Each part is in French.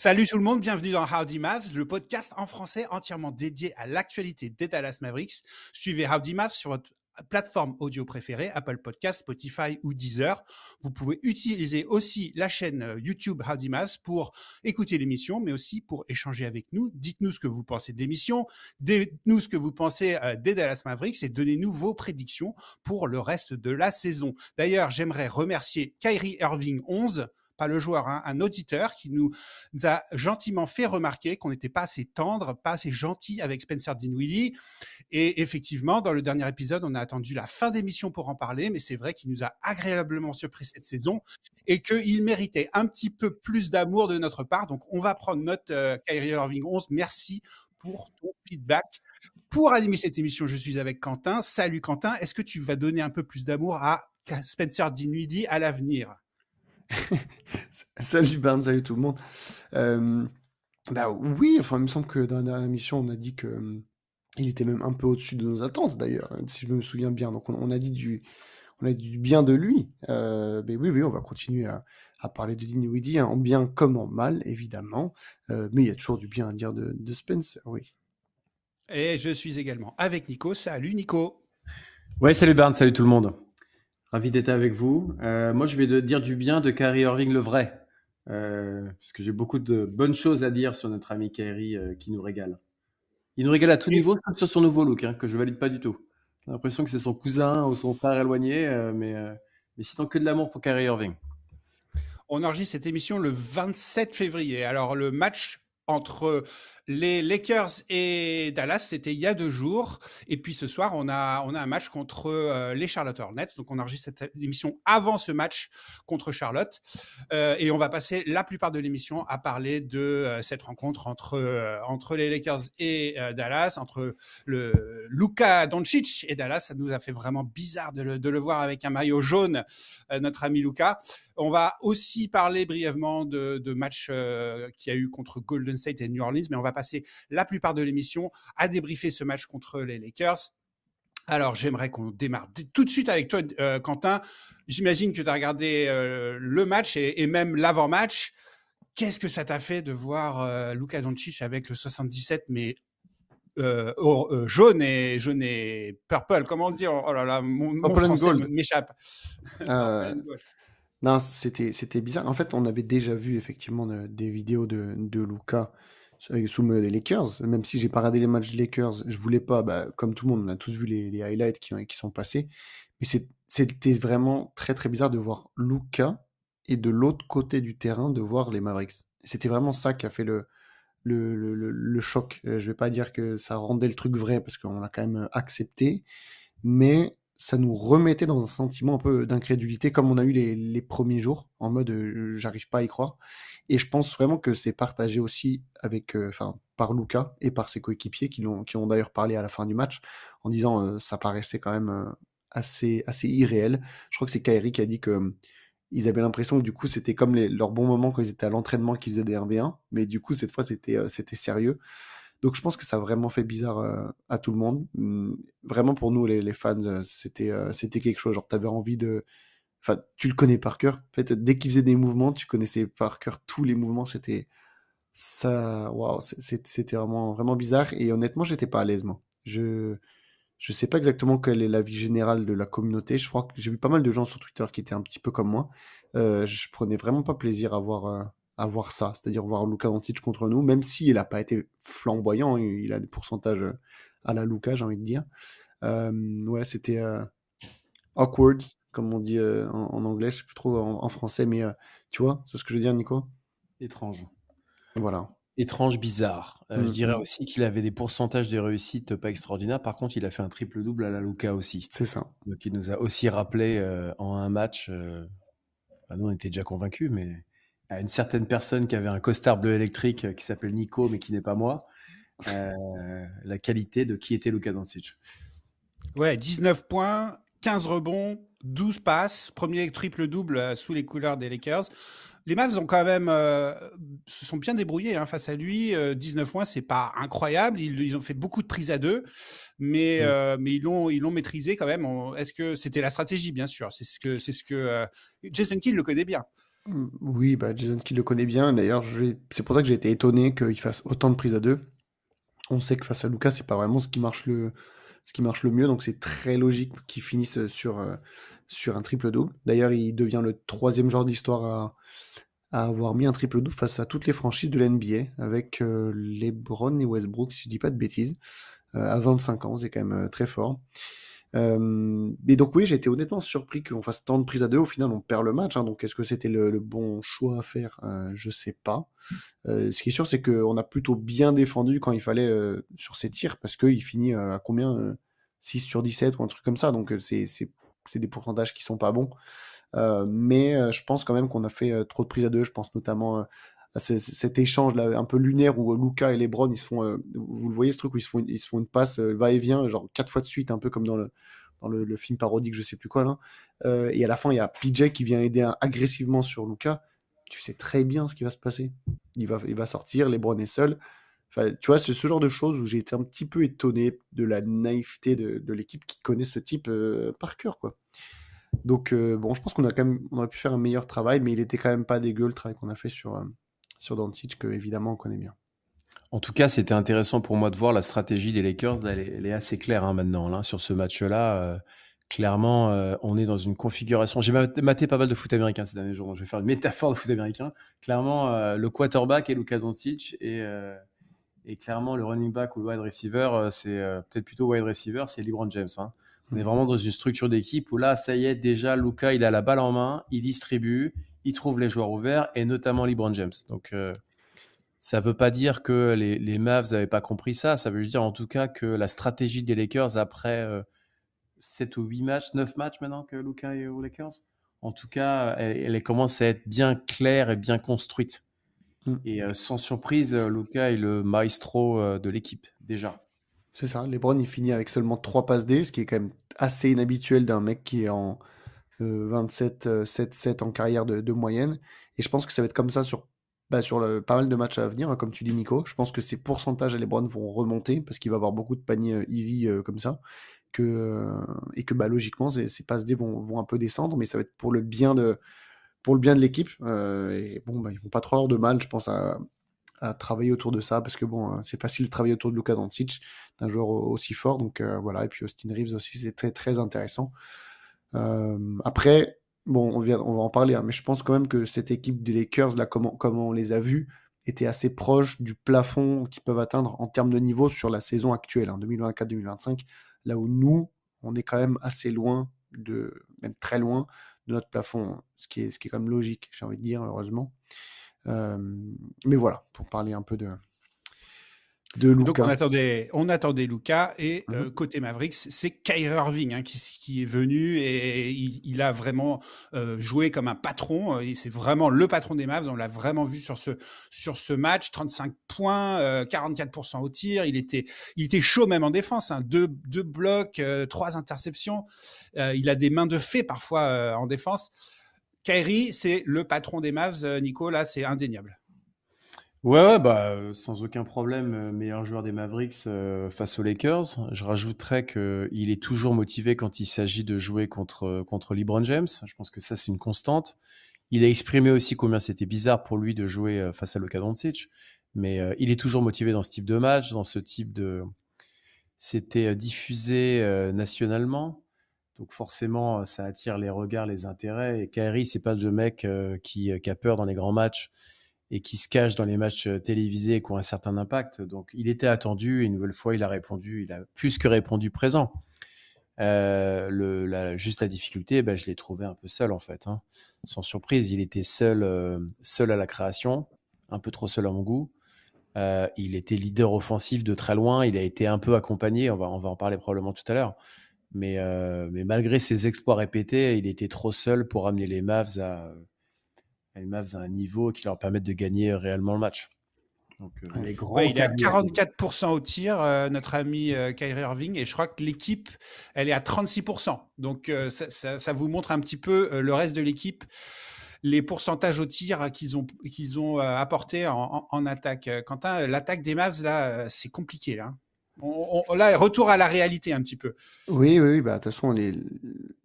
Salut tout le monde, bienvenue dans Howdy Mavs, le podcast en français entièrement dédié à l'actualité des Dallas Mavericks. Suivez Howdy Mavs sur votre plateforme audio préférée, Apple Podcasts, Spotify ou Deezer. Vous pouvez utiliser aussi la chaîne YouTube Howdy Mavs pour écouter l'émission, mais aussi pour échanger avec nous. Dites-nous ce que vous pensez de l'émission, dites-nous ce que vous pensez des Dallas Mavericks et donnez-nous vos prédictions pour le reste de la saison. D'ailleurs, j'aimerais remercier Kyrie Irving 11, pas le joueur, hein, un auditeur qui nous a gentiment fait remarquer qu'on n'était pas assez tendre, pas assez gentil avec Spencer Dinwiddie. Et effectivement, dans le dernier épisode, on a attendu la fin d'émission pour en parler, mais c'est vrai qu'il nous a agréablement surpris cette saison et qu'il méritait un petit peu plus d'amour de notre part. Donc, on va prendre note, Kyrie Irving 11. Merci pour ton feedback. Pour animer cette émission, je suis avec Quentin. Salut Quentin, est-ce que tu vas donner un peu plus d'amour à Spencer Dinwiddie à l'avenir? Salut Barnes, salut tout le monde. Oui, enfin, il me semble que dans la dernière émission, on a dit que il était même un peu au-dessus de nos attentes d'ailleurs, si je me souviens bien. Donc on a dit du bien de lui. Mais oui, on va continuer à parler de Dinwiddie, hein, en bien comme en mal, évidemment. Mais il y a toujours du bien à dire de Spencer, oui. Et je suis également avec Nico. Salut Nico. Ouais, salut Barnes, salut tout le monde. Ravi d'être avec vous. Moi, je vais dire du bien de Kyrie Irving le vrai, parce que j'ai beaucoup de bonnes choses à dire sur notre ami Kyrie qui nous régale. Il nous régale à tout niveau, sauf sur son nouveau look, hein, que je valide pas du tout. J'ai l'impression que c'est son cousin ou son frère éloigné, mais sinon que de l'amour pour Kyrie Irving. On enregistre cette émission le 27 février. Alors, le match entre les Lakers et Dallas, c'était il y a 2 jours. Et puis ce soir, on a un match contre les Charlotte Hornets. Donc, on enregistre cette émission avant ce match contre Charlotte. Et on va passer la plupart de l'émission à parler de cette rencontre entre les Lakers et Dallas, entre le Luka Doncic et Dallas. Ça nous a fait vraiment bizarre de le voir avec un maillot jaune, notre ami Luka. On va aussi parler brièvement de matchs qu'il y a eu contre Golden State et New Orleans, mais on va passer la plupart de l'émission à débriefer ce match contre les Lakers. Alors, j'aimerais qu'on démarre tout de suite avec toi, Quentin. J'imagine que tu as regardé le match et même l'avant-match. Qu'est-ce que ça t'a fait de voir Luka Doncic avec le 77, mais jaune et purple, comment dire? Oh là là, mon français m'échappe. Non, c'était bizarre. En fait, on avait déjà vu effectivement des vidéos de Luka sous les Lakers. Même si j'ai pas regardé les matchs des Lakers, je voulais pas. Comme tout le monde, on a tous vu les highlights qui sont passés. Mais c'était vraiment très très bizarre de voir Luka et de l'autre côté du terrain de voir les Mavericks. C'était vraiment ça qui a fait le choc. Je vais pas dire que ça rendait le truc vrai parce qu'on l'a quand même accepté, mais ça nous remettait dans un sentiment un peu d'incrédulité comme on a eu les premiers jours, en mode j'arrive pas à y croire. Et je pense vraiment que c'est partagé aussi par Luka et par ses coéquipiers qui ont d'ailleurs parlé à la fin du match en disant ça paraissait quand même assez irréel. Je crois que c'est Kyrie qui a dit que ils avaient l'impression que du coup c'était comme leurs bons moments quand ils étaient à l'entraînement qu'ils faisaient des 1v1, mais du coup cette fois c'était sérieux. Donc je pense que ça a vraiment fait bizarre à tout le monde. Vraiment pour nous les fans, c'était quelque chose. Genre t'avais envie de... Enfin, tu le connais par cœur. En fait, dès qu'il faisait des mouvements, tu connaissais par cœur tous les mouvements. C'était ça... Waouh, c'était vraiment, vraiment bizarre. Et honnêtement, j'étais pas à l'aise, moi. Je sais pas exactement quelle est l'avis général de la communauté. Je crois que j'ai vu pas mal de gens sur Twitter qui étaient un petit peu comme moi. Je prenais vraiment pas plaisir à voir ça, c'est-à-dire voir Luka Doncic contre nous, même s'il n'a pas été flamboyant, il a des pourcentages à la Luka, j'ai envie de dire. Ouais, c'était awkward, comme on dit en anglais, je sais plus trop en français, mais tu vois, c'est ce que je veux dire, Nico? Étrange. Voilà. Étrange, bizarre. Je dirais aussi qu'il avait des pourcentages de réussite pas extraordinaires. Par contre, il a fait un triple-double à la Luka aussi. C'est ça. Donc, il nous a aussi rappelé en un match... nous, on était déjà convaincus, mais à une certaine personne qui avait un costard bleu électrique qui s'appelle Nico, mais qui n'est pas moi, la qualité de qui était Luka Doncic. Ouais, 19 points, 15 rebonds, 12 passes, premier triple-double sous les couleurs des Lakers. Les Mavs ont quand même se sont bien débrouillés face à lui. 19 points, c'est pas incroyable. Ils ont fait beaucoup de prises à deux, mais ils l'ont maîtrisé quand même. Est-ce que c'était la stratégie, bien sûr? C'est ce que Jason Kidd le connaît bien. Oui, bah, Jason qui le connaît bien. D'ailleurs, c'est pour ça que j'ai été étonné qu'il fasse autant de prises à deux. On sait que face à Lucas, c'est pas vraiment ce qui marche le mieux, donc c'est très logique qu'il finisse sur un triple-double. D'ailleurs, il devient le troisième joueur de l'histoire à avoir mis un triple-double face à toutes les franchises de la NBA, avec LeBron et Westbrook, si je dis pas de bêtises, à 25 ans, c'est quand même très fort. Mais donc oui, j'ai été honnêtement surpris qu'on fasse tant de prises à deux. Au final, on perd le match, hein, donc est-ce que c'était le bon choix à faire? Je sais pas. Ce qui est sûr, c'est qu'on a plutôt bien défendu quand il fallait sur ses tirs, parce qu'il finit à combien 6 sur 17 ou un truc comme ça, donc c'est des pourcentages qui sont pas bons. Mais je pense quand même qu'on a fait trop de prises à deux. Je pense notamment à cet échange là un peu lunaire où Luka et LeBron ils se font, vous le voyez ce truc où ils se font une passe va-et-vient genre 4 fois de suite, un peu comme dans le film parodique, je sais plus quoi là. Et à la fin, il y a PJ qui vient aider agressivement sur Luka. Tu sais très bien ce qui va se passer. Il va sortir, LeBron est seul. Enfin, tu vois, c'est ce genre de choses où j'ai été un petit peu étonné de la naïveté de l'équipe qui connaît ce type par cœur, quoi. Donc, bon, je pense on aurait pu faire un meilleur travail, mais il était quand même pas dégueu le travail qu'on a fait sur Doncic, que évidemment on connaît bien. En tout cas, c'était intéressant pour moi de voir la stratégie des Lakers. Là, elle est assez claire maintenant. Là, sur ce match-là, clairement, on est dans une configuration. J'ai maté pas mal de foot américain ces derniers jours, donc je vais faire une métaphore de foot américain. Clairement, le quarterback est Luka Doncic et clairement le running back ou le wide receiver, c'est peut-être plutôt wide receiver, c'est LeBron James. Hein. On est vraiment dans une structure d'équipe où là, ça y est, déjà, Luka, il a la balle en main, il distribue, il trouve les joueurs ouverts et notamment LeBron James. Donc, ça ne veut pas dire que les Mavs n'avaient pas compris ça. Ça veut juste dire en tout cas que la stratégie des Lakers après 7 ou 8 matchs, 9 matchs maintenant que Luka est aux Lakers, en tout cas, elle commence à être bien claire et bien construite. Mm. Et sans surprise, Luka est le maestro de l'équipe, déjà. C'est ça, LeBron il finit avec seulement 3 passes D, ce qui est quand même assez inhabituel d'un mec qui est en 27, 7-7 en carrière de moyenne. Et je pense que ça va être comme ça sur pas mal de matchs à venir, hein, comme tu dis Nico. Je pense que ces pourcentages à LeBron vont remonter parce qu'il va avoir beaucoup de paniers easy comme ça. Et que bah, logiquement, ces passes D vont un peu descendre, mais ça va être pour le bien de l'équipe. Et bon, bah, ils vont pas trop avoir de mal, je pense, à travailler autour de ça, parce que bon, c'est facile de travailler autour de Luka Doncic, d'un joueur aussi fort. Donc voilà, et puis Austin Reeves aussi, c'est très très intéressant. Après, bon, on va en parler, hein, mais je pense quand même que cette équipe des Lakers, là, comment on les a vus, était assez proche du plafond qu'ils peuvent atteindre en termes de niveau sur la saison actuelle, hein, 2024-2025, là où nous, on est quand même assez loin, même très loin, de notre plafond, ce qui est quand même logique, j'ai envie de dire, heureusement. Euh, mais voilà, pour parler un peu de Donc Luka. on attendait Luka et Mhm. côté Mavericks, c'est Kyrie Irving hein, qui est venu et il a vraiment joué comme un patron. Et c'est vraiment le patron des Mavs. On l'a vraiment vu sur ce match. 35 points, 44% au tir. Il était chaud même en défense. Hein, deux blocs, 3 interceptions. Il a des mains de fée parfois en défense. Kyrie, c'est le patron des Mavs. Nico, là, c'est indéniable. Ouais, bah, sans aucun problème, meilleur joueur des Mavericks face aux Lakers. Je rajouterais qu'il est toujours motivé quand il s'agit de jouer contre LeBron James. Je pense que ça, c'est une constante. Il a exprimé aussi combien c'était bizarre pour lui de jouer face à Luka Doncic, mais il est toujours motivé dans ce type de match, dans ce type de... C'était diffusé nationalement, donc forcément, ça attire les regards, les intérêts. Et Kyrie, c'est pas le mec qui a peur dans les grands matchs et qui se cache dans les matchs télévisés qui ont un certain impact. Donc, il était attendu et une nouvelle fois, il a répondu. Il a plus que répondu présent. Juste la difficulté, je l'ai trouvé un peu seul en fait. Hein. Sans surprise, il était seul à la création, un peu trop seul à mon goût. Il était leader offensif de très loin. Il a été un peu accompagné. On va en parler probablement tout à l'heure. Mais malgré ses exploits répétés, il était trop seul pour amener les Mavs à un niveau qui leur permette de gagner réellement le match. Donc, les grands Ouais, il est à Kyrie Irving. 44% au tir, notre ami Kyrie Irving, et je crois que l'équipe, elle est à 36%. Donc, ça vous montre un petit peu le reste de l'équipe, les pourcentages au tir qu'ils ont apporté en attaque. Quentin, l'attaque des Mavs, là, c'est compliqué. Là. Là, retour à la réalité un petit peu. Oui, bah, de toute façon,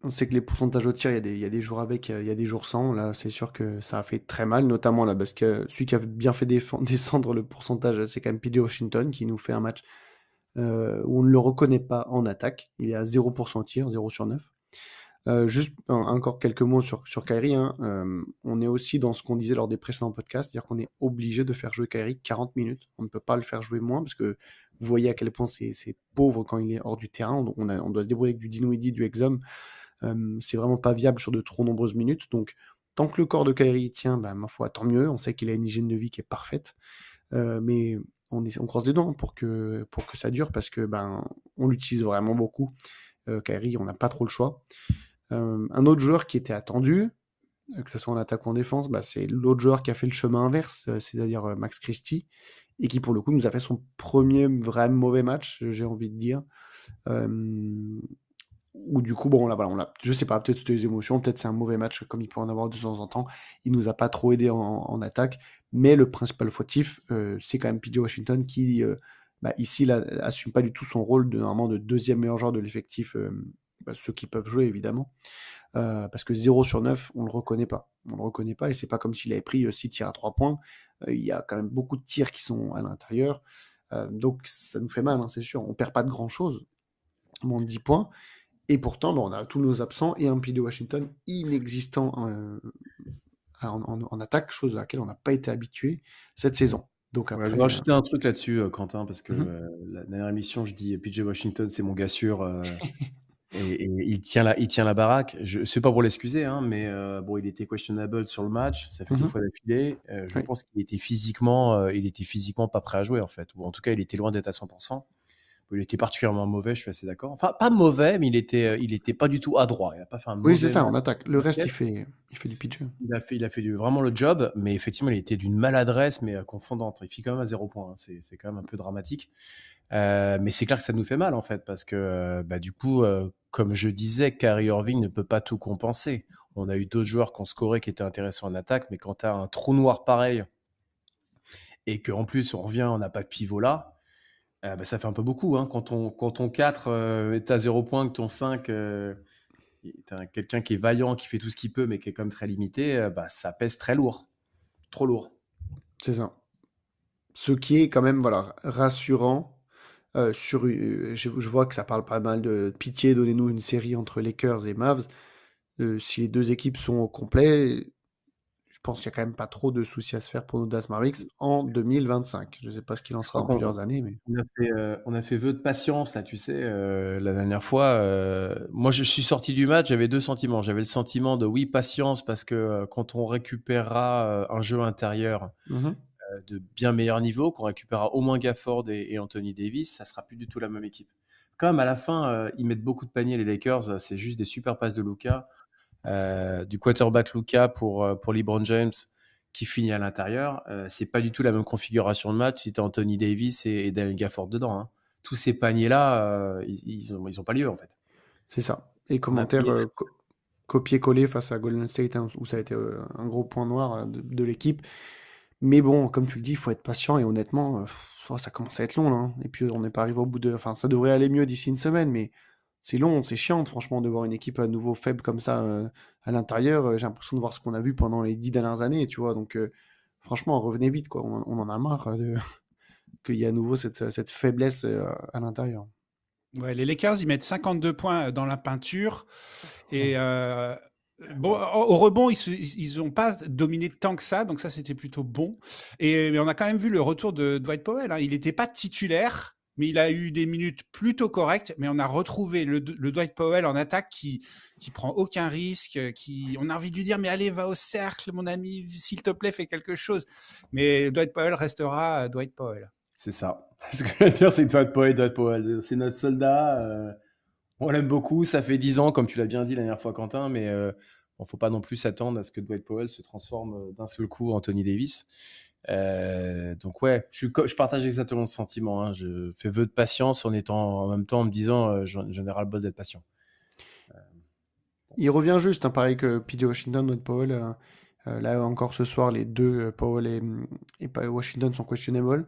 on sait que les pourcentages au tir, il y a des jours avec, il y a des jours sans. Là, c'est sûr que ça a fait très mal, notamment là, parce que celui qui a bien fait descendre le pourcentage, c'est quand même PJ Washington, qui nous fait un match où on ne le reconnaît pas en attaque. Il est à 0% au tir, 0 sur 9. Juste encore quelques mots sur Kyrie, hein. On est aussi dans ce qu'on disait lors des précédents podcasts, c'est-à-dire qu'on est obligé de faire jouer Kyrie 40 minutes. On ne peut pas le faire jouer moins parce que vous voyez à quel point c'est pauvre quand il est hors du terrain. On doit se débrouiller avec du Dinwiddie, du Exum. C'est vraiment pas viable sur de trop nombreuses minutes. Donc, tant que le corps de Kyrie tient, ma foi, tant mieux. On sait qu'il a une hygiène de vie qui est parfaite. Mais on croise les doigts pour que ça dure parce que on l'utilise vraiment beaucoup. Kyrie, on n'a pas trop le choix. Un autre joueur qui était attendu, que ce soit en attaque ou en défense, c'est l'autre joueur qui a fait le chemin inverse, c'est-à-dire Max Christie, et qui pour le coup nous a fait son premier vrai mauvais match, j'ai envie de dire. Ou du coup, je sais pas, peut-être c'était des émotions, peut-être c'est un mauvais match comme il peut en avoir de temps en temps. Il nous a pas trop aidé en attaque, mais le principal fautif, c'est quand même PJ Washington qui, ici, assume pas du tout son rôle normalement de deuxième meilleur joueur de l'effectif, ceux qui peuvent jouer évidemment. Parce que 0 sur 9, on le reconnaît pas. On le reconnaît pas et c'est pas comme s'il avait pris 6 tirs à 3 points. Il y a quand même beaucoup de tirs qui sont à l'intérieur. Donc ça nous fait mal, hein, c'est sûr. On perd pas de grand chose, moins de 10 points. Et pourtant, on a tous nos absents et un PJ Washington inexistant en attaque, chose à laquelle on n'a pas été habitué cette saison. Donc Ouais, après, je vais rajouter un truc là-dessus, Quentin, parce que Mhm. la dernière émission, je dis PJ Washington, c'est mon gars sûr, et il tient la baraque. C'est pas pour l'excuser, hein, mais bon, il était questionable sur le match, ça fait 2 Mhm. fois d'affilée. Je Oui. pense qu'il était il était physiquement pas prêt à jouer en fait, ou en tout cas, il était loin d'être à 100%. Il était particulièrement mauvais, je suis assez d'accord. Enfin, pas mauvais, mais il était pas du tout adroit. Il a pas fait un Oui, c'est mauvais ça, match. en attaque. Le reste, il fait du PJ. Il a fait vraiment le job, mais effectivement, il était d'une maladresse, mais confondante. Il fit quand même à 0 point, hein. C'est quand même un peu dramatique. Mais c'est clair que ça nous fait mal, en fait, parce que du coup, comme je disais, Kyrie Irving ne peut pas tout compenser. On a eu d'autres joueurs qui ont scoré qui étaient intéressants en attaque, mais quand tu as un trou noir pareil, et qu'en plus, on revient, on n'a pas de pivot là, ça fait un peu beaucoup. Hein. Quand ton 4 est à 0 point, que ton 5 t'as quelqu'un qui est vaillant, qui fait tout ce qu'il peut, mais qui est quand même très limité, ça pèse très lourd. Trop lourd. C'est ça. Ce qui est quand même rassurant. Je vois que ça parle pas mal de pitié, donnez-nous une série entre Lakers et Mavs. Si les deux équipes sont au complet, je pense qu'il n'y a quand même pas trop de soucis à se faire pour nos Dallas Mavericks en 2025. Je ne sais pas ce qu'il en Je sera crois dans plusieurs années, mais... on a fait vœu de patience, là, tu sais, la dernière fois. Moi, je suis sorti du match, j'avais 2 sentiments. J'avais le sentiment de oui, patience, parce que quand on récupérera un jeu intérieur Mhm. de bien meilleur niveau, qu'on récupérera au moins Gafford et Anthony Davis, ça sera plus du tout la même équipe. Quand même, à la fin, ils mettent beaucoup de paniers, les Lakers. C'est juste des super passes de Luka, du quarterback Luka pour LeBron James qui finit à l'intérieur. C'est pas du tout la même configuration de match si tu as Anthony Davis et Daniel Gafford dedans. Hein. Tous ces paniers-là, ils ont pas lieu en fait. C'est ça. Et On a commentaire payé. copier-coller face à Golden State, hein, où ça a été un gros point noir de l'équipe. Mais bon, comme tu le dis, il faut être patient et honnêtement, ça commence à être long là, hein. Et puis on n'est pas arrivé au bout de... Enfin, ça devrait aller mieux d'ici une semaine, mais c'est long, c'est chiant franchement de voir une équipe à nouveau faible comme ça à l'intérieur. J'ai l'impression de voir ce qu'on a vu pendant les 10 dernières années, tu vois. Donc franchement, revenez vite, quoi. On en a marre qu'il y ait à nouveau cette faiblesse à l'intérieur. Ouais, les Lakers, ils mettent 52 points dans la peinture. Et bon, au rebond, ils ont pas dominé tant que ça, donc ça c'était plutôt bon. Mais on a quand même vu le retour de Dwight Powell. Hein. Il n'était pas titulaire, mais il a eu des minutes plutôt correctes. Mais on a retrouvé le Dwight Powell en attaque qui prend aucun risque, on a envie de lui dire mais allez va au cercle mon ami, s'il te plaît fais quelque chose. Mais Dwight Powell restera Dwight Powell. C'est ça. Ce que je veux dire, c'est que Dwight Powell, c'est notre soldat. On l'aime beaucoup. Ça fait 10 ans, comme tu l'as bien dit la dernière fois, Quentin, mais bon, faut pas non plus s'attendre à ce que Dwight Powell se transforme d'un seul coup en Anthony Davis. Donc ouais, je partage exactement ce sentiment. Hein. Je fais vœu de patience en même temps en me disant j'en ai ras-le-bol d'être patient. Il revient juste, hein, pareil que PJ Washington, notre Powell. Là encore ce soir, les deux, Powell et Washington sont questionable.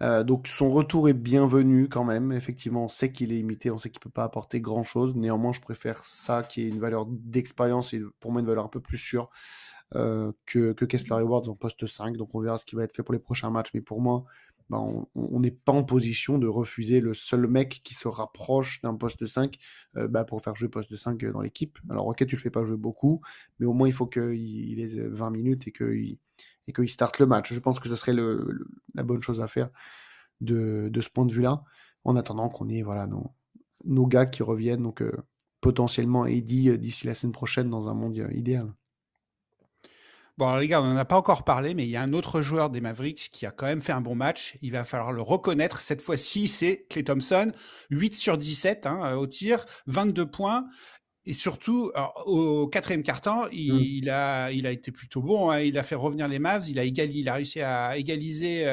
Donc son retour est bienvenu quand même. Effectivement, on sait qu'il est limité, on sait qu'il peut pas apporter grand-chose. Néanmoins, je préfère ça qui est une valeur d'expérience et pour moi une valeur un peu plus sûre que Kessler Edwards en poste 5. Donc on verra ce qui va être fait pour les prochains matchs. Mais pour moi, bah, on n'est pas en position de refuser le seul mec qui se rapproche d'un poste 5 pour faire jouer poste 5 dans l'équipe. Alors ok, tu le fais pas jouer beaucoup, mais au moins il faut qu'il ait 20 minutes et qu'il starte le match. Je pense que ce serait la bonne chose à faire de ce point de vue-là, en attendant qu'on ait voilà, nos gars qui reviennent, donc potentiellement AD d'ici la semaine prochaine dans un monde idéal. Bon, alors les gars, on n'en a pas encore parlé, mais il y a un autre joueur des Mavericks qui a quand même fait un bon match. Il va falloir le reconnaître. Cette fois-ci, c'est Klay Thompson. 8 sur 17 au tir, 22 points. Et surtout, alors, au quatrième quart-temps, il a été plutôt bon. Hein. Il a fait revenir les Mavs. Il a réussi à égaliser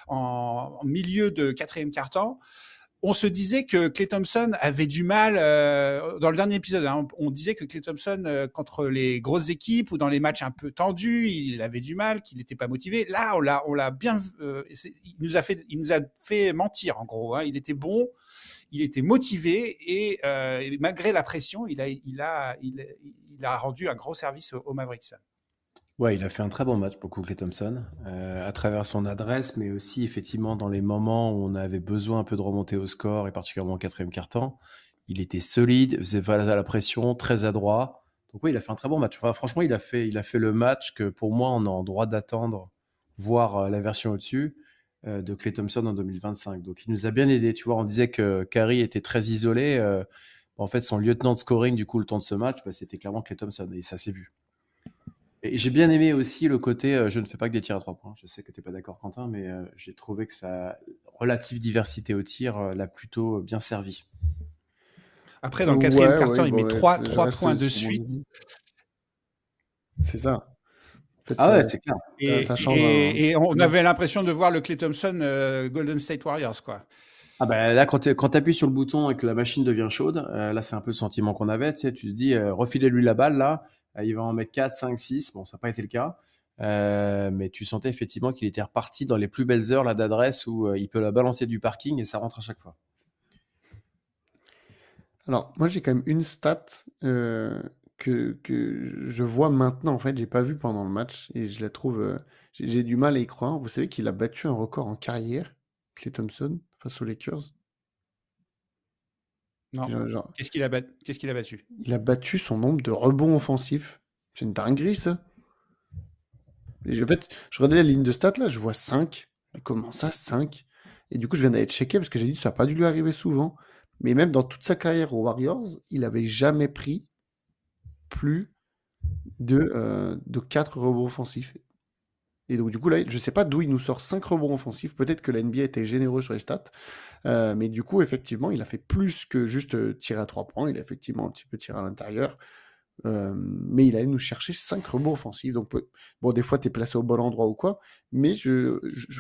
en milieu de quatrième quart-temps. On se disait que Klay Thompson avait du mal dans le dernier épisode. Hein, on disait que Klay Thompson contre les grosses équipes ou dans les matchs un peu tendus, il avait du mal, qu'il n'était pas motivé. Là, on l'a bien. Il nous a fait mentir en gros. Hein. Il était bon, il était motivé et malgré la pression, il a rendu un gros service aux Mavericks. Ouais, il a fait un très bon match pour Klay Thompson, à travers son adresse, mais aussi effectivement dans les moments où on avait besoin un peu de remonter au score, et particulièrement au quatrième quart-temps. Il était solide, faisait face à la pression, très adroit. Donc oui, il a fait un très bon match. Enfin, franchement, il a fait le match que pour moi, on est en droit d'attendre, voir la version au-dessus de Klay Thompson en 2025. Donc il nous a bien aidé. Tu vois, on disait que Curry était très isolé. En fait, son lieutenant de scoring, du coup, le temps de ce match, c'était clairement Klay Thompson, et ça s'est vu. Et j'ai bien aimé aussi le côté je ne fais pas que des tirs à 3 points. Je sais que tu n'es pas d'accord, Quentin, mais j'ai trouvé que sa relative diversité au tir l'a plutôt bien servi. Après, dans le quatrième Ouais, quart-temps, il met bon, 3 je reste points de sur mon suite. avis. C'est ça. En fait, Ah ouais, c'est clair. ça change. Et on avait l'impression de voir le Klay Thompson Golden State Warriors, quoi. Ah bah là, quand tu appuies sur le bouton et que la machine devient chaude, là, c'est un peu le sentiment qu'on avait. Tu sais, tu te dis, refilez-lui la balle, là. Il va en mettre 4, 5, 6. Bon, ça n'a pas été le cas. Mais tu sentais effectivement qu'il était reparti dans les plus belles heures là, d'adresse où il peut la balancer du parking et ça rentre à chaque fois. Alors, moi, j'ai quand même une stat que je vois maintenant. En fait, j'ai pas vu pendant le match et je la trouve. J'ai du mal à y croire. Vous savez qu'il a battu un record en carrière, Klay Thompson, face aux Lakers. Non. Genre, Qu'est-ce qu'il a battu? il a battu son nombre de rebonds offensifs. C'est une dinguerie, ça. En fait, je regardais la ligne de stats, là, je vois 5. Comment ça, 5? Et du coup, je viens d'aller checker parce que j'ai dit que ça n'a pas dû lui arriver souvent. Mais même dans toute sa carrière aux Warriors, il n'avait jamais pris plus de 4 rebonds offensifs. Et donc, du coup, là, je ne sais pas d'où il nous sort 5 rebonds offensifs. Peut-être que la NBA était généreux sur les stats. Mais du coup, effectivement, il a fait plus que juste tirer à 3 points. Il a effectivement un petit peu tiré à l'intérieur. Mais il allait nous chercher 5 rebonds offensifs. Donc, bon, des fois, tu es placé au bon endroit ou quoi. Mais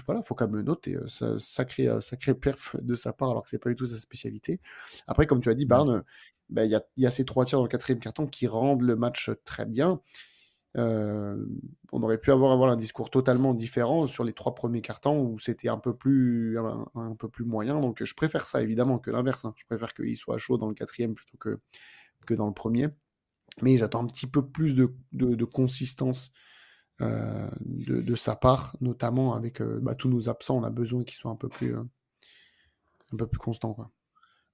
voilà, faut quand même le noter. Sacré perf de sa part, alors que c'est pas du tout sa spécialité. Après, comme tu as dit, Barnes, il y a ces 3 tirs dans le quatrième carton qui rendent le match très bien. On aurait pu avoir un discours totalement différent sur les 3 premiers cartons où c'était un peu plus moyen. Donc, je préfère ça, évidemment, que l'inverse. Hein. Je préfère qu'il soit chaud dans le quatrième plutôt que dans le premier. Mais j'attends un petit peu plus de consistance de sa part, notamment avec tous nos absents. On a besoin qu'ils soient un peu plus constants, quoi.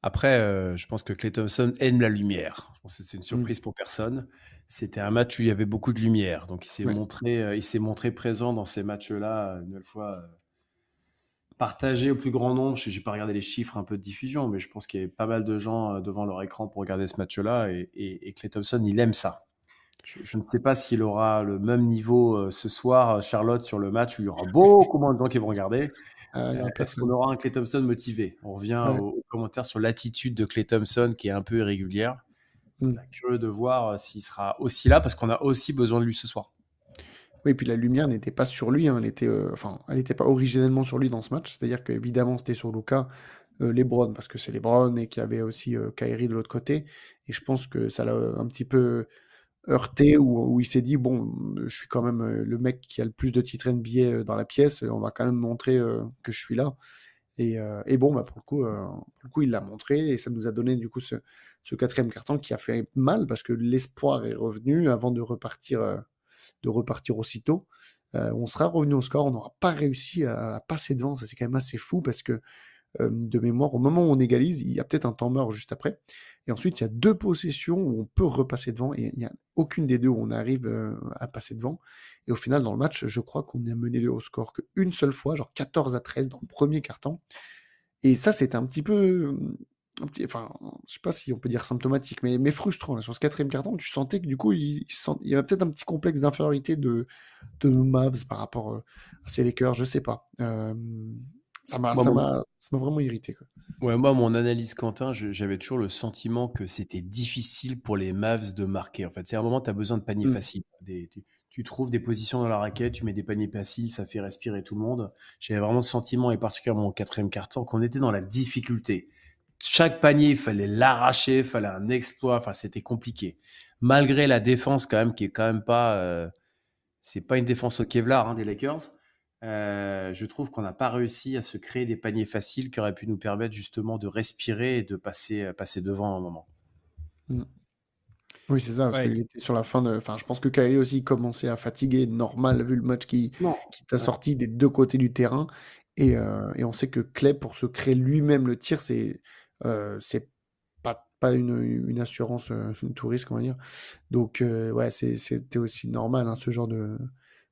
Après, je pense que Klay Thompson aime la lumière. Je pense que c'est une surprise pour personne. C'était un match où il y avait beaucoup de lumière. Donc, il s'est montré présent dans ces matchs-là, une nouvelle fois partagé au plus grand nombre. Je n'ai pas regardé les chiffres un peu de diffusion, mais je pense qu'il y avait pas mal de gens devant leur écran pour regarder ce match-là. Et Klay Thompson, il aime ça. Je ne sais pas s'il aura le même niveau ce soir, Charlotte, sur le match où il y aura beaucoup moins de gens qui vont regarder. Est-ce qu'on aura un Klay Thompson motivé? On revient aux commentaires sur l'attitude de Klay Thompson qui est un peu irrégulière. Curieux de voir s'il sera aussi là parce qu'on a aussi besoin de lui ce soir. Oui, puis la lumière n'était pas sur lui, hein, elle n'était pas originellement sur lui dans ce match. C'est-à-dire qu'évidemment, c'était sur Luka, LeBron, parce que c'est LeBron et qu'il y avait aussi Kyrie de l'autre côté. Et je pense que ça l'a un petit peu heurté où il s'est dit bon, je suis quand même le mec qui a le plus de titres NBA dans la pièce, on va quand même montrer que je suis là. Et bon, bah, pour le coup, il l'a montré et ça nous a donné du coup ce quatrième carton qui a fait mal parce que l'espoir est revenu avant de repartir aussitôt. On sera revenu au score, on n'aura pas réussi à passer devant, ça c'est quand même assez fou parce que de mémoire, au moment où on égalise, il y a peut-être un temps mort juste après. Et ensuite, il y a 2 possessions où on peut repasser devant et il n'y a aucune des deux où on arrive à passer devant. Et au final, dans le match, je crois qu'on est mené au score qu'une seule fois, genre 14-13 dans le premier quart-temps. Et ça, c'était un petit peu, enfin, je sais pas si on peut dire symptomatique, mais frustrant. Là, sur ce quatrième quart-temps, tu sentais que du coup, il y avait peut-être un petit complexe d'infériorité de nos Mavs par rapport à ces Lakers, je sais pas. Ça m'a, Moi, ça mon, m'a, ça m'a vraiment irrité, quoi. ouais, moi, mon analyse, Quentin, j'avais toujours le sentiment que c'était difficile pour les Mavs de marquer. En fait, c'est un moment, tu as besoin de paniers Mm. faciles. Tu trouves des positions dans la raquette, tu mets des paniers faciles, ça fait respirer tout le monde. J'avais vraiment le sentiment, et particulièrement au quatrième quart-temps, qu'on était dans la difficulté. Chaque panier, il fallait l'arracher, il fallait un exploit. Enfin, c'était compliqué. Malgré la défense, quand même, qui est quand même pas, c'est pas une défense au Kevlar, hein, des Lakers. Je trouve qu'on n'a pas réussi à se créer des paniers faciles qui auraient pu nous permettre justement de respirer et de passer devant à un moment. Mm. Oui, c'est ça, parce Ouais. qu'il était sur la fin de. Enfin, je pense que Kyrie aussi commençait à fatiguer, normal, vu le match Non. qui t'a Ouais. sorti des deux côtés du terrain. Et on sait que Clay, pour se créer lui-même le tir, c'est pas une assurance, une tout risque, on va dire. Donc, ouais, c'était aussi normal, hein, ce genre de,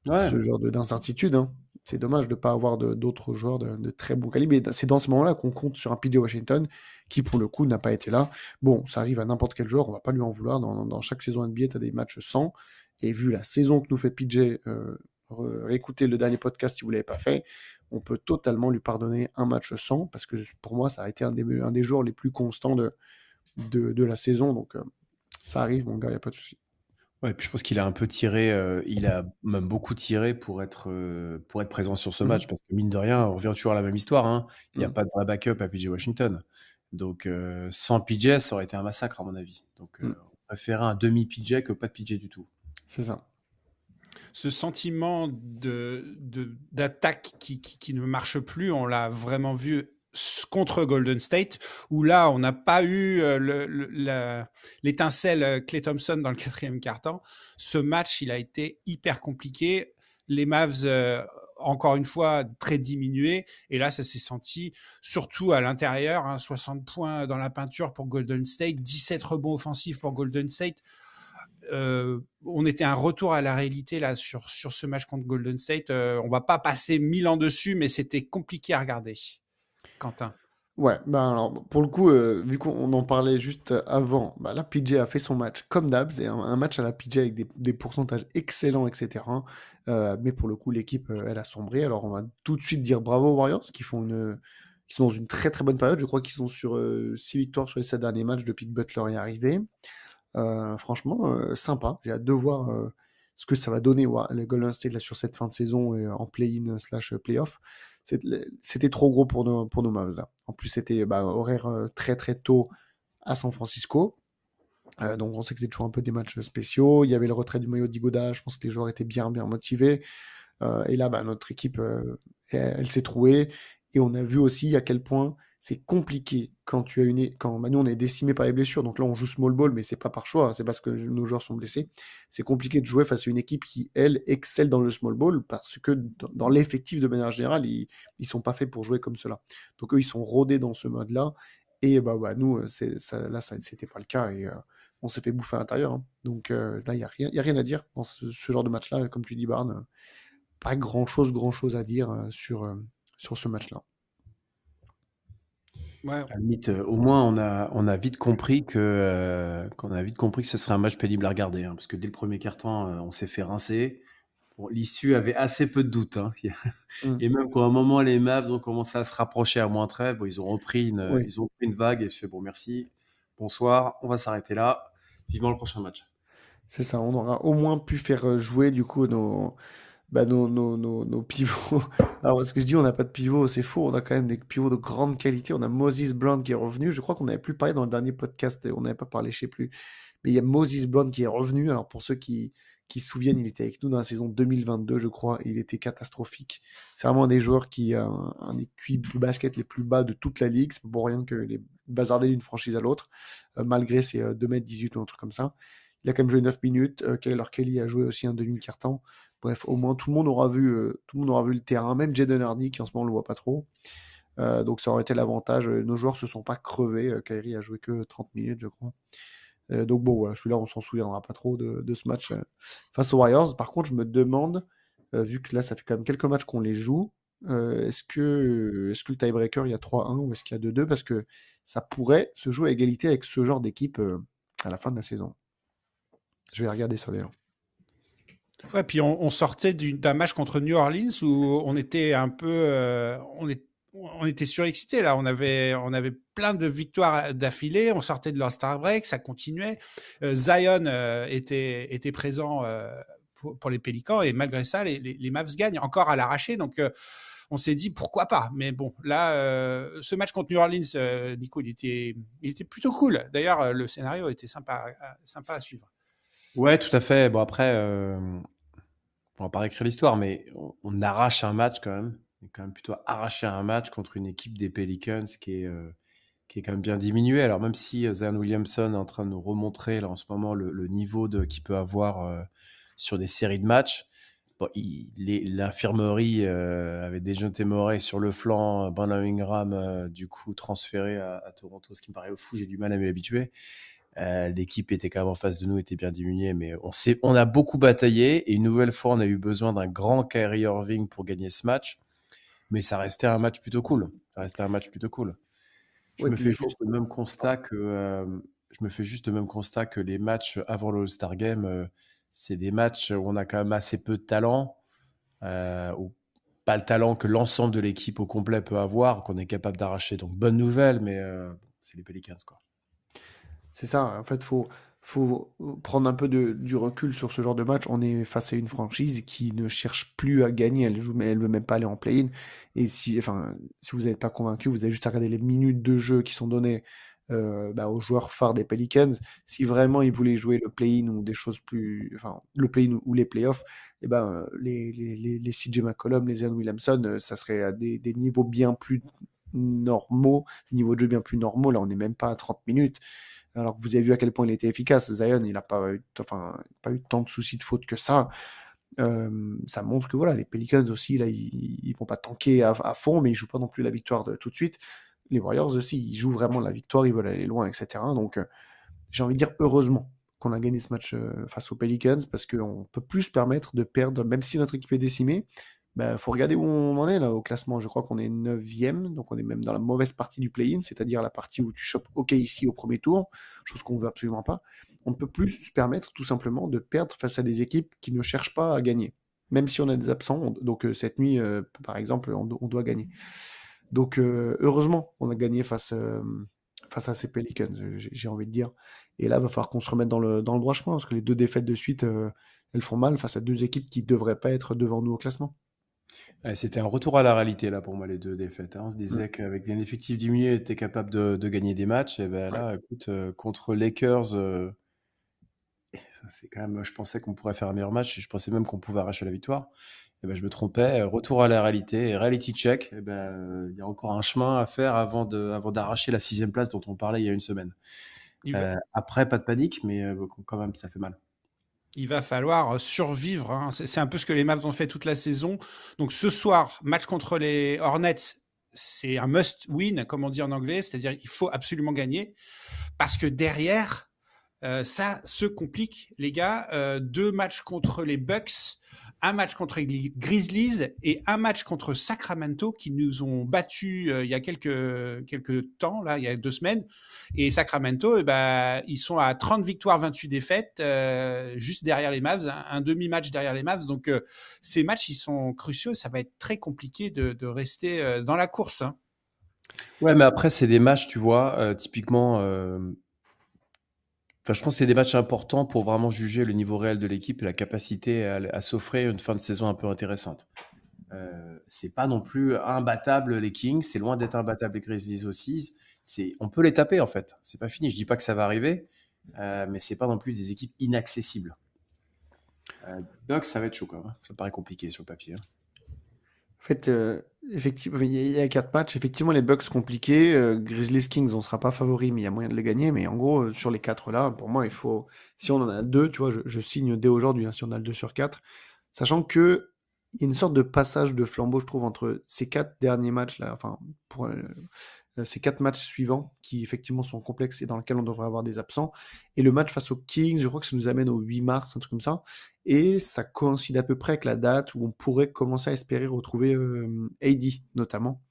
Ouais. ce genre d'incertitude, hein. C'est dommage de ne pas avoir d'autres joueurs de très bon calibre. Et c'est dans ce moment-là qu'on compte sur un PJ Washington qui, pour le coup, n'a pas été là. Bon, ça arrive à n'importe quel joueur, on va pas lui en vouloir. Dans chaque saison NBA, tu as des matchs sans. Et vu la saison que nous fait PJ, réécoutez le dernier podcast si vous ne l'avez pas fait, on peut totalement lui pardonner un match sans, parce que pour moi, ça a été un des joueurs les plus constants de la saison. Donc, ça arrive, mon gars, il n'y a pas de souci. Ouais, puis je pense qu'il a un peu tiré, il a même beaucoup tiré pour être présent sur ce Mhm. match. Parce que mine de rien, on revient toujours à la même histoire, hein. Il n'y a Mhm. pas de vrai backup à PJ Washington. Donc, sans PJ, ça aurait été un massacre, à mon avis. Donc, Mhm. on préférait un demi-PJ que pas de PJ du tout. C'est ça. Ce sentiment d'attaque qui ne marche plus, on l'a vraiment vu contre Golden State, où là, on n'a pas eu l'étincelle Klay Thompson dans le quatrième quart-temps. Ce match, il a été hyper compliqué. Les Mavs, encore une fois, très diminués. Et là, ça s'est senti, surtout à l'intérieur, hein, 60 points dans la peinture pour Golden State, 17 rebonds offensifs pour Golden State. On était un retour à la réalité là sur ce match contre Golden State. On va pas passer 1000 ans dessus, mais c'était compliqué à regarder. Quentin. Ouais, bah alors pour le coup, vu qu'on en parlait juste avant, bah là PJ a fait son match comme d'hab, c'est un match à la PJ avec des pourcentages excellents, etc. Mais pour le coup, l'équipe, elle a sombré. Alors on va tout de suite dire bravo aux Warriors qui sont dans une très très bonne période. Je crois qu'ils sont sur 6 victoires sur les 7 derniers matchs depuis que Butler est arrivé. Franchement, sympa. J'ai hâte de voir ce que ça va donner le Golden State là, sur cette fin de saison en play-in slash playoff. C'était trop gros pour nos Mavs là. En plus, c'était horaire très très tôt à San Francisco. Donc on sait que c'est toujours un peu des matchs spéciaux. Il y avait le retrait du maillot d'Igoda. Je pense que les joueurs étaient bien bien motivés. Et là, notre équipe, elle s'est trouée. Et on a vu aussi à quel point c'est compliqué quand nous on est décimé par les blessures. Donc là, on joue small ball, mais c'est pas par choix, hein, c'est parce que nos joueurs sont blessés. C'est compliqué de jouer face à une équipe qui, elle, excelle dans le small ball parce que dans l'effectif de manière générale, ils sont pas faits pour jouer comme cela. Donc eux, ils sont rodés dans ce mode-là. Et nous, c'était pas le cas. Et on s'est fait bouffer à l'intérieur, hein. Donc là, il y a rien à dire dans ce genre de match-là. Comme tu dis, Barnes, pas grand chose à dire sur ce match-là. Ouais, À la limite, au moins, on a vite compris qu'on a vite compris que ce serait un match pénible à regarder, hein, parce que dès le premier quart-temps, on s'est fait rincer. Bon, l'issue avait assez peu de doute, hein. Mm. Et même quand à un moment les Mavs ont commencé à se rapprocher à -13, bon, Oui, ils ont pris une vague et je fais bon, merci, bonsoir, on va s'arrêter là. Vivement le prochain match. c'est ça. On aura au moins pu faire jouer du coup Bah, nos pivots. Alors, ce que je dis, on n'a pas de pivot, c'est faux. On a quand même des pivots de grande qualité. On a Moses Brown qui est revenu. Je crois qu'on n'avait plus parlé dans le dernier podcast. On n'avait pas parlé, je sais plus. Mais il y a Moses Brown qui est revenu. Alors, pour ceux qui se souviennent, il était avec nous dans la saison 2022, je crois. Et il était catastrophique. C'est vraiment un des joueurs qui a un des QI basket les plus bas de toute la ligue. C'est pas pour rien que les bazardés d'une franchise à l'autre, malgré ses 2,18 m ou un truc comme ça. Il a quand même joué 9 minutes. Alors Kelly a joué aussi un demi-carton. Bref, au moins tout le monde aura vu le terrain, même Jaden Hardy qui en ce moment on le voit pas trop. Donc ça aurait été l'avantage. Nos joueurs se sont pas crevés. Kyrie a joué que 30 minutes, je crois. Donc bon, voilà, celui-là on s'en souviendra pas trop de ce match face aux Warriors. Par contre, je me demande, vu que là ça fait quand même quelques matchs qu'on les joue, est-ce que le tiebreaker il y a 3-1 ou est-ce qu'il y a 2-2 parce que ça pourrait se jouer à égalité avec ce genre d'équipe à la fin de la saison. Je vais regarder ça d'ailleurs. Ouais, puis on sortait d'un match contre New Orleans où on était un peu, on était surexcité là. On avait plein de victoires d'affilée. On sortait de leur star break, ça continuait. Zion était présent pour les Pélicans et malgré ça, les Mavs gagnent encore à l'arraché. Donc on s'est dit pourquoi pas. Mais bon, là, ce match contre New Orleans, Nico, il était plutôt cool. D'ailleurs, le scénario était sympa à suivre. Ouais, tout à fait. Bon, après, on va pas réécrire l'histoire, mais on arrache un match quand même. On est quand même plutôt arraché un match contre une équipe des Pelicans qui est quand même bien diminuée. Alors, même si Zion Williamson est en train de nous remontrer là, en ce moment le niveau qu'il peut avoir sur des séries de matchs, bon, l'infirmerie avait déjeuné Morey sur le flanc, Brandon Ingram, du coup, transféré à Toronto, ce qui me paraît fou, j'ai du mal à m'y habituer. L'équipe était quand même en face de nous, était bien diminuée, mais on a beaucoup bataillé et une nouvelle fois, on a eu besoin d'un grand Kyrie Irving pour gagner ce match, mais ça restait un match plutôt cool. Je Ouais, me puis fais il faut. juste le même constat que les matchs avant le All-Star Game, c'est des matchs où on a quand même assez peu de talent, ou pas le talent que l'ensemble de l'équipe au complet peut avoir, qu'on est capable d'arracher. Donc bonne nouvelle, mais c'est les Pelicans, quoi. C'est ça, en fait, faut prendre un peu du recul sur ce genre de match. On est face à une franchise qui ne cherche plus à gagner, elle veut même pas aller en play-in. Et si vous n'êtes pas convaincu, vous avez juste à regarder les minutes de jeu qui sont données aux joueurs phares des Pelicans. Si vraiment ils voulaient jouer le play-in ou des choses plus, enfin, le play-in ou les playoffs, et les CJ McCollum, les Zion Williamson, ça serait à des niveaux bien plus normaux, des niveaux de jeu bien plus normaux. Là, on n'est même pas à 30 minutes. Alors que vous avez vu à quel point il était efficace. Zion, il n'a pas eu tant de soucis de faute que ça. Ça montre que voilà, les Pelicans aussi, là, ils vont pas tanker à fond, mais ils jouent pas non plus la victoire tout de suite. Les Warriors aussi, ils jouent vraiment la victoire, ils veulent aller loin, etc. Donc, j'ai envie de dire heureusement qu'on a gagné ce match face aux Pelicans, parce qu'on peut plus se permettre de perdre, même si notre équipe est décimée. Faut regarder où on en est là au classement. Je crois qu'on est 9e, donc on est même dans la mauvaise partie du play-in, c'est-à-dire la partie où tu chopes OK ici au premier tour, chose qu'on veut absolument pas. On ne peut plus se permettre tout simplement de perdre face à des équipes qui ne cherchent pas à gagner. Même si on a des absents, donc cette nuit, par exemple, on doit gagner. Donc heureusement, on a gagné face à ces Pelicans, j'ai envie de dire. Et là, il va falloir qu'on se remette dans le droit chemin, parce que les 2 défaites de suite, elles font mal face à 2 équipes qui ne devraient pas être devant nous au classement. Ouais, c'était un retour à la réalité là pour moi, les 2 défaites, hein. On se disait qu'avec un effectif diminué, on était capable de gagner des matchs. Et ben Ouais. là, écoute, contre Lakers, ça, c'est quand même, je pensais qu'on pourrait faire un meilleur match. Je pensais même qu'on pouvait arracher la victoire. Et ben je me trompais. Retour à la réalité, et reality check. Et ben il y a encore un chemin à faire avant d'arracher la 6e place dont on parlait il y a une semaine. Après, pas de panique, mais quand même, ça fait mal. Il va falloir survivre, hein. C'est un peu ce que les Mavs ont fait toute la saison. Donc ce soir, match contre les Hornets, c'est un must-win, comme on dit en anglais, c'est-à-dire il faut absolument gagner, parce que derrière, ça se complique, les gars. 2 matchs contre les Bucks, un match contre les Grizzlies et un match contre Sacramento qui nous ont battus il y a quelques temps, là, il y a 2 semaines. Et Sacramento, ils sont à 30 victoires, 28 défaites, juste derrière les Mavs, un demi-match derrière les Mavs. Donc, ces matchs, ils sont cruciaux. Ça va être très compliqué de rester dans la course, hein. Ouais, mais après, c'est des matchs, tu vois, typiquement, Enfin, je pense que c'est des matchs importants pour vraiment juger le niveau réel de l'équipe et la capacité à s'offrir une fin de saison un peu intéressante. C'est pas non plus imbattable les Kings, c'est loin d'être imbattable les Grizzlies aussi. On peut les taper en fait, c'est pas fini. Je dis pas que ça va arriver, mais c'est pas non plus des équipes inaccessibles. Bucks, ça va être chaud quand même, hein. Ça paraît compliqué sur le papier, hein. En fait, effectivement, il y a 4 matchs. Effectivement, les Bucks compliqués. Grizzlies Kings, on sera pas favori, mais il y a moyen de les gagner. Mais en gros, sur les 4 là, pour moi, il faut. Si on en a 2, tu vois, je signe dès aujourd'hui, hein, si on a le 2 sur 4. Sachant que il y a une sorte de passage de flambeau, je trouve, entre ces 4 derniers matchs là, enfin, pour ces 4 matchs suivants, qui effectivement sont complexes et dans lesquels on devrait avoir des absents. Et le match face aux Kings, je crois que ça nous amène au 8 mars, un truc comme ça. Et ça coïncide à peu près avec la date où on pourrait commencer à espérer retrouver AD, notamment.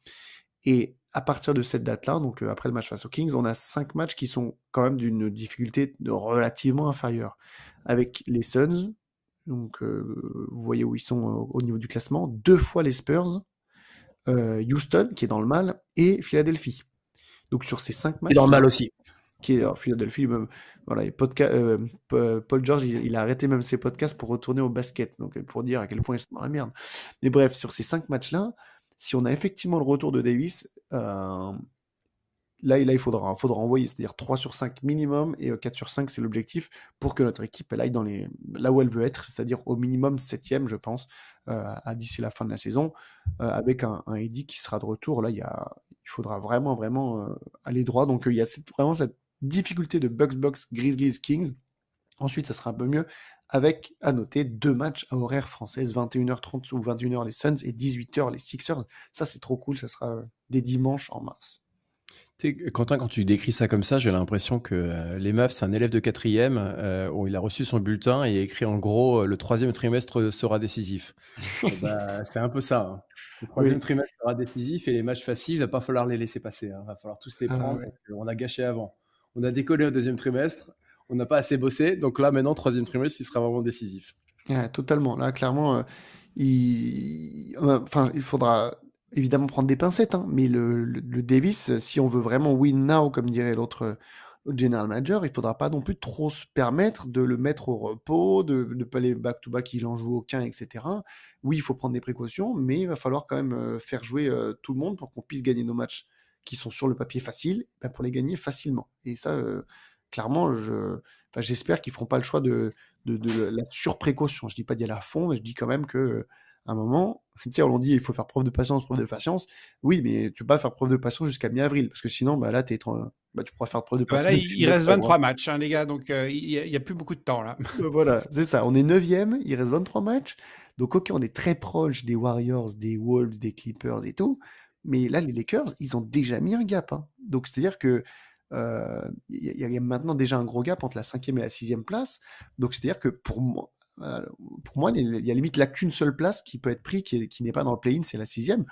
Et à partir de cette date-là, donc après le match face aux Kings, on a 5 matchs qui sont quand même d'une difficulté relativement inférieure. Avec les Suns, donc vous voyez où ils sont au niveau du classement, 2 fois les Spurs, Houston, qui est dans le mal, et Philadelphie. Donc sur ces 5 Et matchs, dans le mal aussi. qui est alors, Philadelphie, voilà, Paul George, il a arrêté même ses podcasts pour retourner au basket, donc pour dire à quel point ils sont dans la merde. Mais bref, sur ces 5 matchs-là, si on a effectivement le retour de Davis, là, il faudra envoyer, c'est-à-dire 3 sur 5 minimum, et 4 sur 5, c'est l'objectif, pour que notre équipe elle aille là où elle veut être, c'est-à-dire au minimum 7e, je pense, d'ici la fin de la saison, avec un AD qui sera de retour. Là, il faudra vraiment, vraiment aller droit. Donc, il y a vraiment cette difficulté de Bucks, Grizzlies, Kings. Ensuite, ça sera un peu mieux, avec, à noter, 2 matchs à horaire française, 21h30 ou 21h les Suns, et 18h les Sixers. Ça, c'est trop cool, ça sera des dimanches en mars. Quentin, quand tu décris ça comme ça, j'ai l'impression que les Mavs, c'est un élève de 4e où il a reçu son bulletin et écrit en gros le 3e trimestre sera décisif. Bah, c'est un peu ça, hein. Le 3e Oui. trimestre sera décisif et les matchs faciles, il va pas falloir les laisser passer, hein. Il va falloir tous les prendre Ouais. parce qu'on a gâché avant. On a décollé au 2e trimestre, on n'a pas assez bossé, donc là maintenant, 3e trimestre, il sera vraiment décisif. Ouais, totalement. Là, clairement, enfin, il faudra évidemment prendre des pincettes, hein, mais le Davis, si on veut vraiment win now, comme dirait l'autre general manager, il faudra pas non plus trop se permettre de le mettre au repos, de ne pas aller back-to-back, il en joue aucun, etc. Oui, il faut prendre des précautions, mais il va falloir quand même faire jouer tout le monde pour qu'on puisse gagner nos matchs qui sont sur le papier faciles, ben, pour les gagner facilement. Et ça, clairement, enfin, j'espère qu'ils feront pas le choix de la surprécaution. Je dis pas d'y aller à fond, mais je dis quand même que à un moment, tu sais, on l'a dit, il faut faire preuve de patience, preuve de patience. Oui, mais tu peux pas faire preuve de patience jusqu'à mi-avril, parce que sinon, bah là, tu pourras faire preuve de Bah patience. là, depuis il reste octobre, 23 matchs, hein, les gars, donc il y a plus beaucoup de temps là. Voilà, c'est ça. On est 9e, il reste 23 matchs. Donc, ok, on est très proche des Warriors, des Wolves, des Clippers et tout. Mais là, les Lakers, ils ont déjà mis un gap, hein. Donc, c'est-à-dire que il y a maintenant déjà un gros gap entre la 5e et la 6e place. Donc, c'est-à-dire que pour moi, il y a limite là qu'une seule place qui peut être prise, qui n'est pas dans le play-in, c'est la 6e.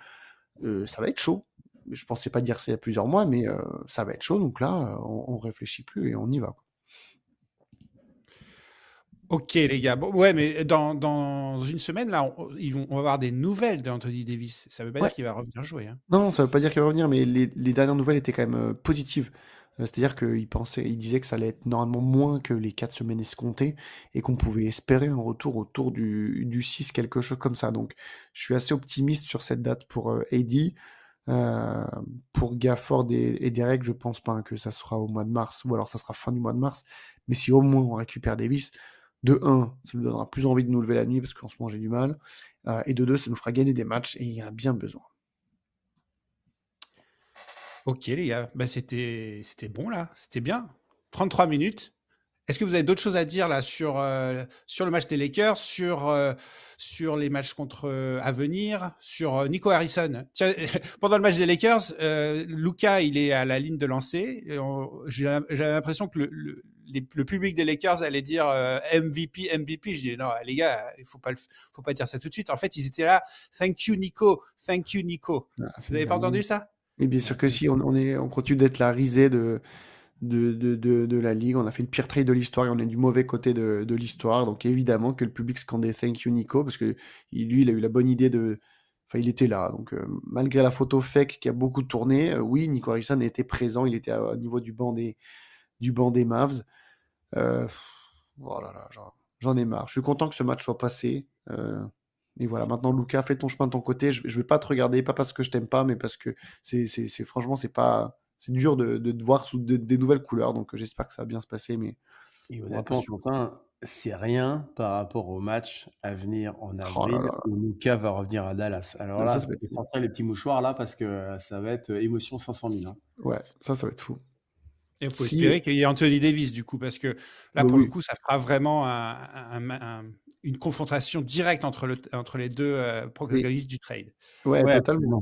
Ça va être chaud. Je pensais pas dire ça il y a plusieurs mois, mais ça va être chaud. Donc là, on réfléchit plus et on y va, quoi. Ok, les gars. Bon, ouais, mais dans une semaine, là, on va avoir des nouvelles d'Anthony Davis. Ça veut pas Ouais. dire qu'il va revenir jouer, hein. Non, ça veut pas dire qu'il va revenir, mais les dernières nouvelles étaient quand même positives. C'est-à-dire il disait que ça allait être normalement moins que les 4 semaines escomptées et qu'on pouvait espérer un retour autour du 6, quelque chose comme ça. Donc, je suis assez optimiste sur cette date pour AD. Pour Gafford et Derek, je pense pas, hein, que ça sera au mois de mars, ou alors ça sera fin du mois de mars. Mais si au moins on récupère Davis, de 1, ça nous donnera plus envie de nous lever la nuit parce qu'en ce moment j'ai du mal. Et de 2, ça nous fera gagner des matchs et il y en a bien besoin. Ok, les gars. Bah, c'était bon, là. C'était bien. 33 minutes. Est-ce que vous avez d'autres choses à dire là sur le match des Lakers, sur les matchs à venir, sur Nico Harrison? Tiens, pendant le match des Lakers, Luka, il est à la ligne de lancer. J'avais l'impression que le public des Lakers allait dire MVP, MVP. Je dis non, les gars, il faut pas dire ça tout de suite. En fait, ils étaient là. Thank you, Nico. Thank you, Nico. Ah, Vous n'avez pas entendu ça? Et bien sûr que si, on continue d'être la risée de la ligue. On a fait le pire trade de l'histoire et on est du mauvais côté de l'histoire. Donc évidemment que le public scandait Thank you Nico parce que lui, il a eu la bonne idée Enfin, il était là. Donc malgré la photo fake qui a beaucoup tourné, oui, Nico Harrison était présent. Il était au niveau du banc des Mavs. Oh là là, j'en ai marre. Je suis content que ce match soit passé. Et voilà, maintenant, Lucas, fais ton chemin de ton côté. Je vais pas te regarder, pas parce que je t'aime pas, mais parce que franchement, c'est dur de te voir sous des nouvelles couleurs. Donc, j'espère que ça va bien se passer, mais Et on va pas honnêtement, suivre. Quentin, c'est rien par rapport au match à venir en Oh là avril là où Luka va revenir à Dallas. Alors là, là, ça va tu être peux fou. sortir les petits mouchoirs là parce que ça va être émotion 500 000. Hein. Ouais, ça va être fou. Et il faut Si, espérer qu'il y ait Anthony Davis, du coup, parce que là, bah pour le oui, coup, ça fera vraiment une confrontation directe entre les deux mais protagonistes du trade. ouais, Ouais, totalement. absolument.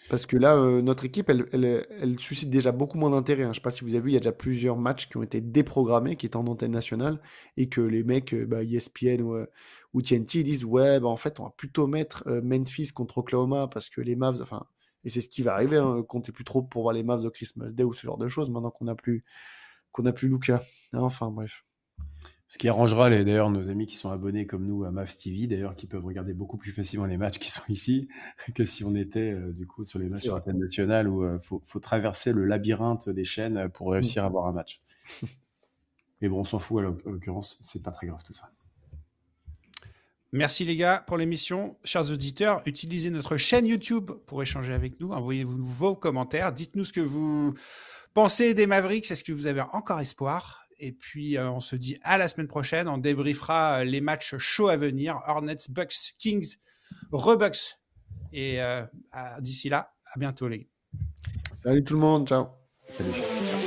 Parce que là, notre équipe, elle suscite déjà beaucoup moins d'intérêt, hein. Je sais pas si vous avez vu, il y a déjà plusieurs matchs qui ont été déprogrammés, qui étaient en antenne nationale, et que les mecs, ESPN ou TNT, ils disent, ouais, bah, en fait, on va plutôt mettre Memphis contre Oklahoma, parce que les Mavs, enfin, et c'est ce qui va arriver, hein, comptez plus trop pour voir les Mavs au Christmas Day ou ce genre de choses, maintenant qu'on a plus Luka. Enfin, bref. Ce qui arrangera d'ailleurs nos amis qui sont abonnés comme nous à Mavs TV, d'ailleurs, qui peuvent regarder beaucoup plus facilement les matchs qui sont ici que si on était du coup sur les matchs C'est sur vrai. antenne nationale où faut traverser le labyrinthe des chaînes pour Mm. réussir à voir un match. Mais bon, on s'en fout en l'occurrence, c'est pas très grave tout ça. Merci les gars pour l'émission. Chers auditeurs, utilisez notre chaîne YouTube pour échanger avec nous. Envoyez-vous vos commentaires. Dites-nous ce que vous pensez des Mavericks. Est-ce que vous avez encore espoir? Et puis, on se dit à la semaine prochaine. On débriefera les matchs chauds à venir. Hornets, Bucks, Kings, Rebucks. Et d'ici là, à bientôt les gars. Salut tout le monde, ciao. Salut.